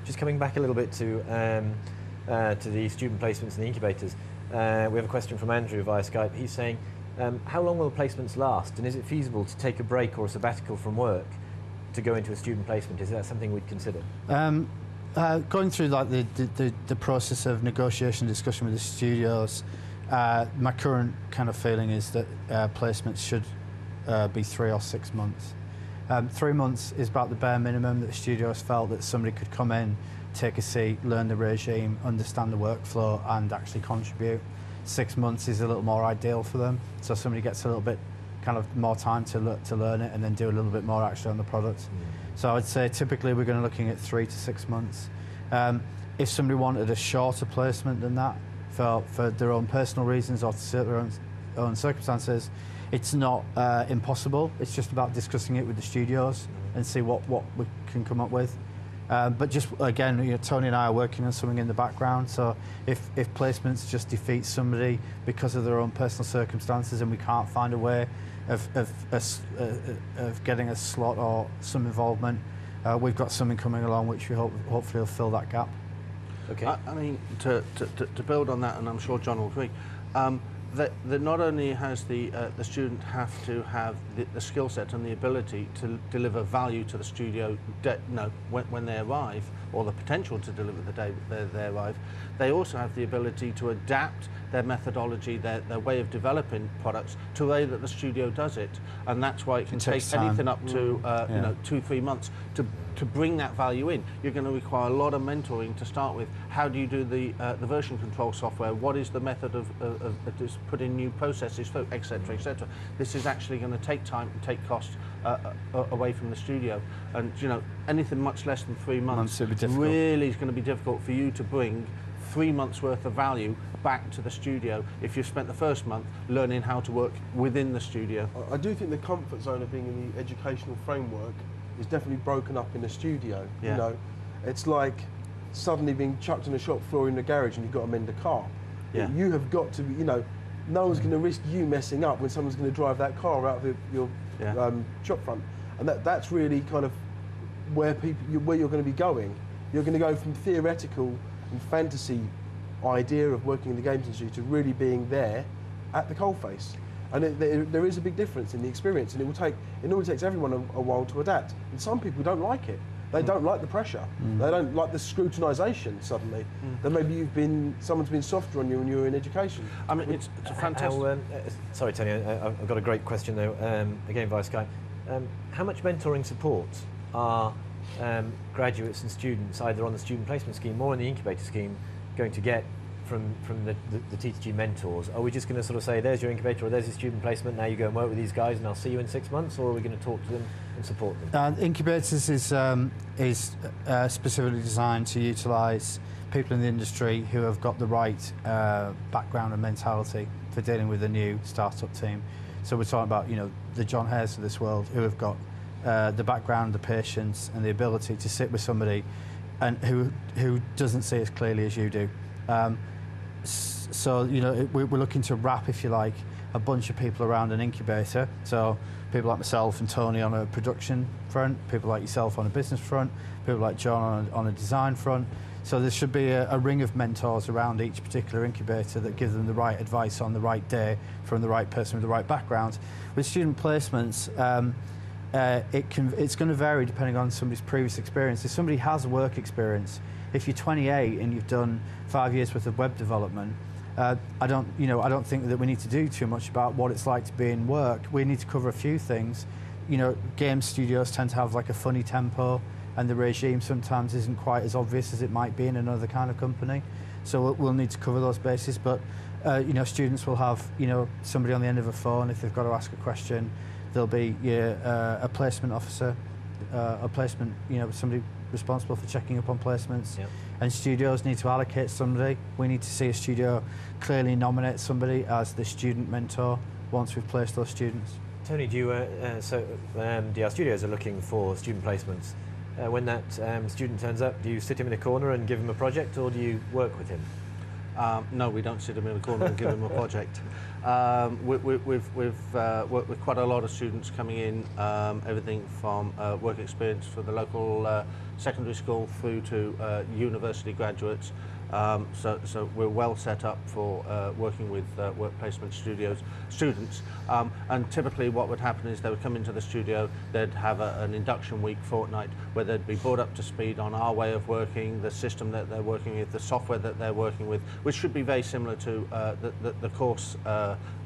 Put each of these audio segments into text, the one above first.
Just coming back a little bit to the student placements and the incubators, we have a question from Andrew via Skype. He's saying, how long will placements last, and is it feasible to take a break or a sabbatical from work to go into a student placement? Is that something we'd consider? Going through like the process of negotiation, discussion with the studios, my current kind of feeling is that placements should be 3 or 6 months. 3 months is about the bare minimum that the studios felt that somebody could come in, take a seat, learn the regime, understand the workflow and actually contribute. 6 months is a little more ideal for them, so somebody gets a little bit kind of more time to learn it and then do a little bit more actually on the product. So I would say typically we're going to be looking at 3 to 6 months. If somebody wanted a shorter placement than that for their own personal reasons or to suit their own circumstances, it's not impossible. It's just about discussing it with the studios and see what we can come up with. But just again, you know, Tony and I are working on something in the background. So if placements just defeat somebody because of their own personal circumstances and we can't find a way of getting a slot or some involvement, we've got something coming along which we hopefully will fill that gap. Okay. I mean, to build on that, and I'm sure John will agree, that not only has the student have to have the skill set and the ability to deliver value to the studio when they arrive, or the potential to deliver the day they arrive, they also have the ability to adapt their methodology, their way of developing products to the way that the studio does it, and that's why it can take anything up to 2-3 months to bring that value in. You're going to require a lot of mentoring to start with. How do you do the version control software? What is the method of just putting new processes through, etc., etc. This is actually going to take time and take cost away from the studio. And you know, anything much less than 3 months really is going to be difficult for you to bring 3 months worth of value back to the studio if you've spent the first month learning how to work within the studio. I do think the comfort zone of being in the educational framework is definitely broken up in the studio. Yeah. You know, it's like suddenly being chucked on a shop floor in the garage and you've got to mend a car. Yeah. You have got to be, you know, no one's going to risk you messing up when someone's going to drive that car out of your shop front. And that's really kind of where you're going to be going. You're going to go from theoretical and fantasy idea of working in the games industry to really being there at the coalface. And there is a big difference in the experience, and it normally takes everyone a while to adapt. And some people don't like it. They don't like the pressure. They don't like the scrutinisation suddenly. Then maybe someone's been softer on you when you were in education. I mean, it's a fantastic... sorry, Tony, I've got a great question though, again via Skype. How much mentoring support are graduates and students, either on the student placement scheme or in the incubator scheme, going to get from the T2G mentors? Are we just going to sort of say, there's your incubator or there's your student placement, now you go and work with these guys and I'll see you in 6 months, or are we going to talk to them and support them? Incubators is specifically designed to utilise people in the industry who have got the right background and mentality for dealing with a new startup team. So we're talking about, you know, the John Hares of this world who have got the background, the patience and the ability to sit with somebody and who doesn't see as clearly as you do. So, you know, we're looking to wrap, if you like, a bunch of people around an incubator. So people like myself and Tony on a production front, people like yourself on a business front, people like John on a design front. So there should be a ring of mentors around each particular incubator that give them the right advice on the right day from the right person with the right background. With student placements, it's going to vary depending on somebody's previous experience. If somebody has work experience, if you're 28 and you've done 5 years worth of web development, I don't think that we need to do too much about what it's like to be in work. We need to cover a few things. You know, game studios tend to have like a funny tempo, and the regime sometimes isn't quite as obvious as it might be in another kind of company. So we'll need to cover those bases. But you know, students will have, you know, somebody on the end of a phone if they've got to ask a question. There'll be a placement officer, a placement, you know, somebody responsible for checking up on placements. Yep. And studios need to allocate somebody. We need to see a studio clearly nominate somebody as the student mentor once we've placed those students. Tony, do you, DR Studios are looking for student placements. When that student turns up, do you sit him in a corner and give him a project, or do you work with him? No, we don't sit them in a corner and give them a project. We've worked with quite a lot of students coming in, everything from work experience for the local secondary school through to university graduates. So we're well set up for working with work placement students. And typically what would happen is they would come into the studio, they'd have an induction week, fortnight, where they'd be brought up to speed on our way of working, the system that they're working with, the software that they're working with, which should be very similar to the course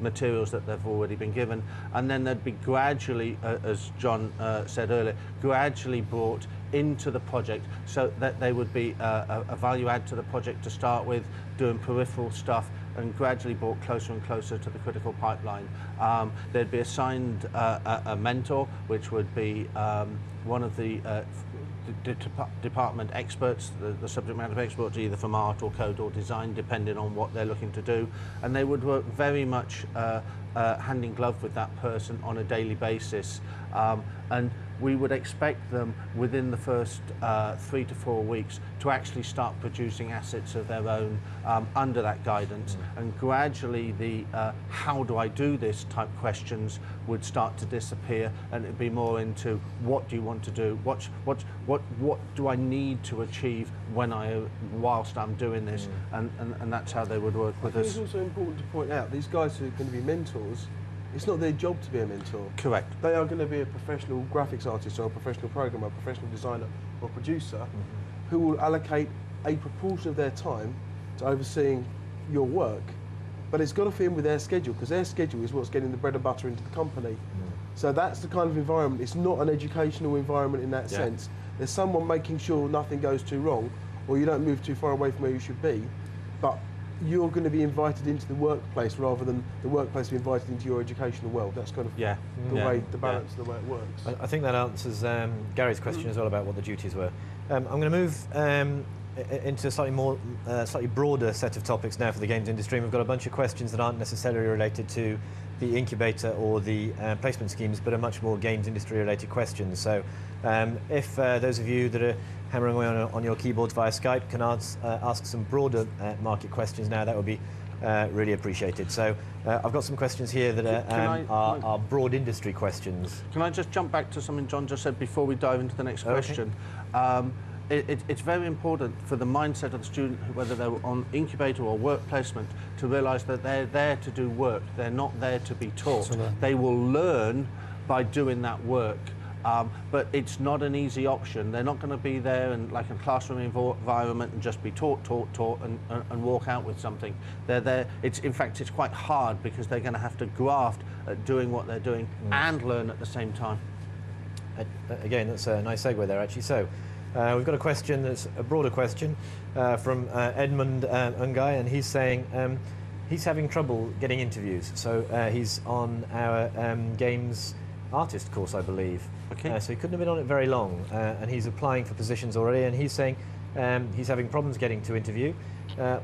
materials that they've already been given. And then they'd be gradually, as John said earlier, gradually brought into the project, so that they would be a value add to the project to start with, doing peripheral stuff, and gradually brought closer and closer to the critical pipeline. They'd be assigned a mentor, which would be one of the department experts, the subject matter experts, either from art or code or design, depending on what they're looking to do. And they would work very much hand in glove with that person on a daily basis. And we would expect them within the first 3 to 4 weeks to actually start producing assets of their own under that guidance. And gradually the how do I do this type questions would start to disappear, and it'd be more into what do you want to do, what do I need to achieve whilst I'm doing this, and that's how they would work with us. It's also important to point out these guys who are going to be mentors, it's not their job to be a mentor. Correct. They are going to be a professional graphics artist or a professional programmer, a professional designer or producer who will allocate a proportion of their time to overseeing your work. But it's got to fit in with their schedule, because their schedule is what's getting the bread and butter into the company. So that's the kind of environment. It's not an educational environment in that sense. There's someone making sure nothing goes too wrong or you don't move too far away from where you should be. But you're going to be invited into the workplace rather than the workplace be invited into your educational world. That's kind of the balance of the way it works. I think that answers Gary's question as well about what the duties were. I'm going to move into a slightly broader set of topics now for the games industry. And we've got a bunch of questions that aren't necessarily related to the incubator or the placement schemes, but are much more games industry related questions. So if those of you that are hammering away on your keyboards via Skype can ask some broader market questions now, that would be really appreciated. So I've got some questions here that are broad industry questions. Can I just jump back to something John just said before we dive into the next question? It's very important for the mindset of the student, whether they're on incubator or work placement, to realise that they're there to do work. They're not there to be taught. They will learn by doing that work. But it's not an easy option. They're not going to be there in like a classroom environment and just be taught and walk out with something. They're there. In fact, it's quite hard because they're going to have to graft at doing what they're doing and learn at the same time. Again, that's a nice segue there, actually. So we've got a question that's a broader question from Edmund Ungai, and he's saying he's having trouble getting interviews. So he's on our games artist course, I believe. Okay. So he couldn't have been on it very long, and he's applying for positions already, and he's saying he's having problems getting to interview.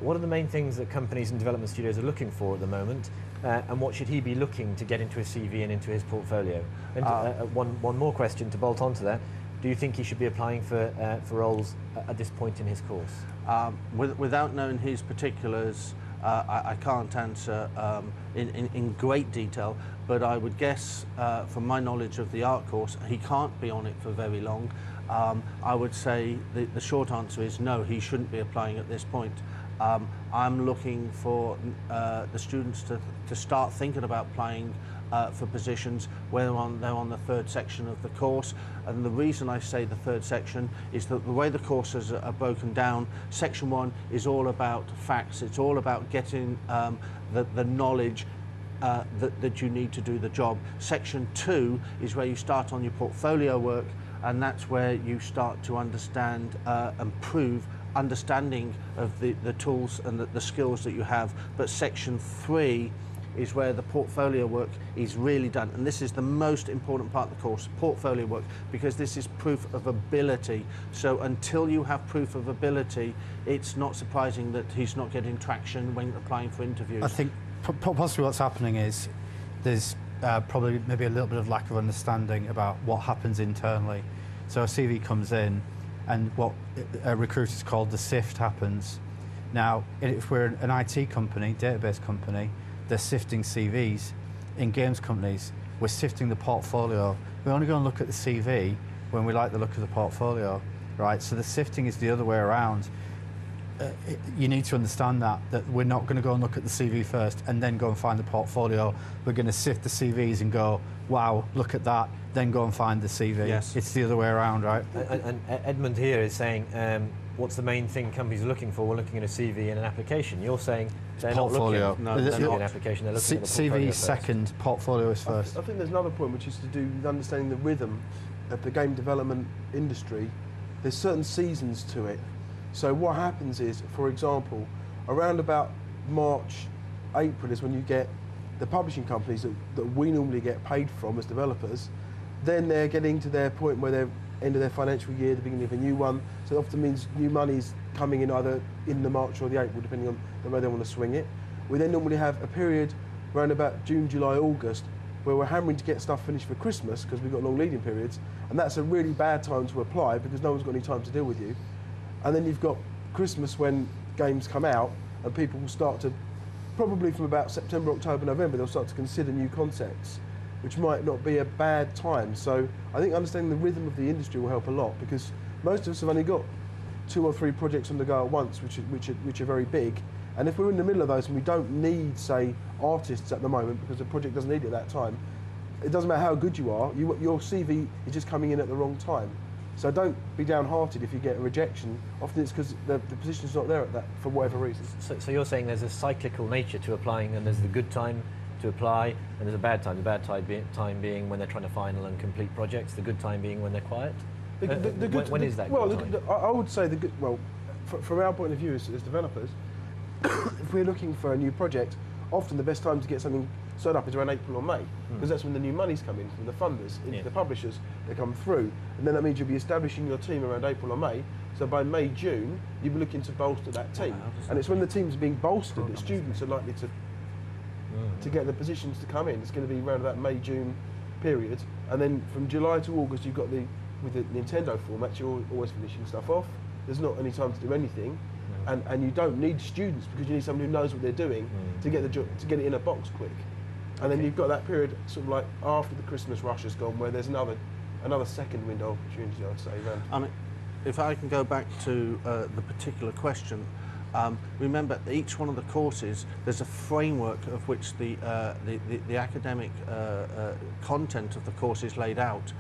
What are the main things that companies and development studios are looking for at the moment, and what should he be looking to get into his CV and into his portfolio? And one more question to bolt onto that. Do you think he should be applying for roles at this point in his course? Without knowing his particulars, I can't answer in great detail, but I would guess from my knowledge of the art course, he can't be on it for very long. I would say the short answer is no, he shouldn't be applying at this point. I'm looking for the students to start thinking about applying for positions where they're on the third section of the course. And the reason I say the third section is that the way the courses are broken down, section 1 is all about facts. It's all about getting the knowledge that you need to do the job. Section 2 is where you start on your portfolio work, and that's where you start to understand and prove understanding of the tools and the skills that you have. But section 3 is where the portfolio work is really done, and this is the most important part of the course, portfolio work, because this is proof of ability. So until you have proof of ability, it's not surprising that he's not getting traction when applying for interviews. I think possibly what's happening is there's probably maybe a little bit of lack of understanding about what happens internally. So a CV comes in, and what recruiters call the sift happens, Now, if we're an IT company, database company, they're sifting CVs. In games companies, we're sifting the portfolio. We only go and look at the CV when we like the look of the portfolio, right? So the sifting is the other way around. You need to understand that we're not going to go and look at the CV first and then go and find the portfolio. We're going to sift the CVs and go, wow, look at that, then go and find the CV. Yes. It's the other way around, right? And Edmund here is saying, what's the main thing companies are looking for? We're looking at a CV and an application. You're saying they're portfolio. not looking No, at they're not. an application, they're looking at the portfolio CV is first. second, portfolio is first. I think there's another point which is to do with understanding the rhythm of the game development industry. There's certain seasons to it. So what happens is, for example, around about March, April is when you get the publishing companies that we normally get paid from as developers. Then they're getting to their point where they're end of their financial year, the beginning of a new one. So it often means new money's coming in either in the March or the April, depending on the way they want to swing it. We then normally have a period around about June, July, August, where we're hammering to get stuff finished for Christmas because we've got long leading periods, and that's a really bad time to apply because no one's got any time to deal with you. And then you've got Christmas when games come out and people will start to, probably from about September, October, November, they'll start to consider new concepts, which might not be a bad time. So I think understanding the rhythm of the industry will help a lot because most of us have only got 2 or 3 projects on the go at once, which are very big. And if we're in the middle of those and we don't need, say, artists at the moment because the project doesn't need it at that time, it doesn't matter how good you are, your CV is just coming in at the wrong time. So don't be downhearted if you get a rejection. Often it's because the position's not there at that for whatever reason. So you're saying there's a cyclical nature to applying, and there's the good time to apply, and there's a bad time. The bad time being when they're trying to final and complete projects. The good time being when they're quiet. When is that good time? I would say the good. Well, from our point of view as developers, if we're looking for a new project, often the best time to get something set up is around April or May, because that's when the new money's come in from the funders into the publishers. They come through, and then that means you'll be establishing your team around April or May. So by May, June, you'll be looking to bolster that team, and it's when the team's being bolstered that students are likely to get the positions to come in. It's going to be around that May, June period, and then from July to August, you've got with the Nintendo format, you're always finishing stuff off. There's not any time to do anything. And you don't need students because you need someone who knows what they're doing to get the job, to get it in a box quick. And then you've got that period sort of like after the Christmas rush has gone, where there's another second window of opportunity, I'd say. I mean, if I can go back to the particular question, remember each one of the courses, there's a framework of which the academic content of the course is laid out,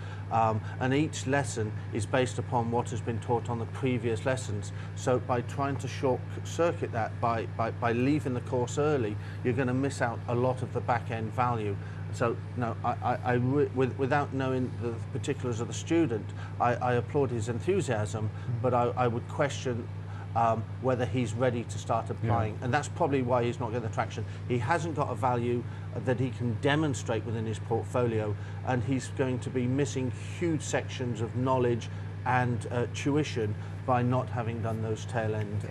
and each lesson is based upon what has been taught on the previous lessons. So by trying to short circuit that, by leaving the course early, you're going to miss out a lot of the back end value. So no, without knowing the particulars of the student, I applaud his enthusiasm, but I would question whether he's ready to start applying, and that's probably why he's not getting the traction. He hasn't got a value that he can demonstrate within his portfolio, and he's going to be missing huge sections of knowledge and tuition by not having done those tail end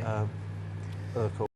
courses.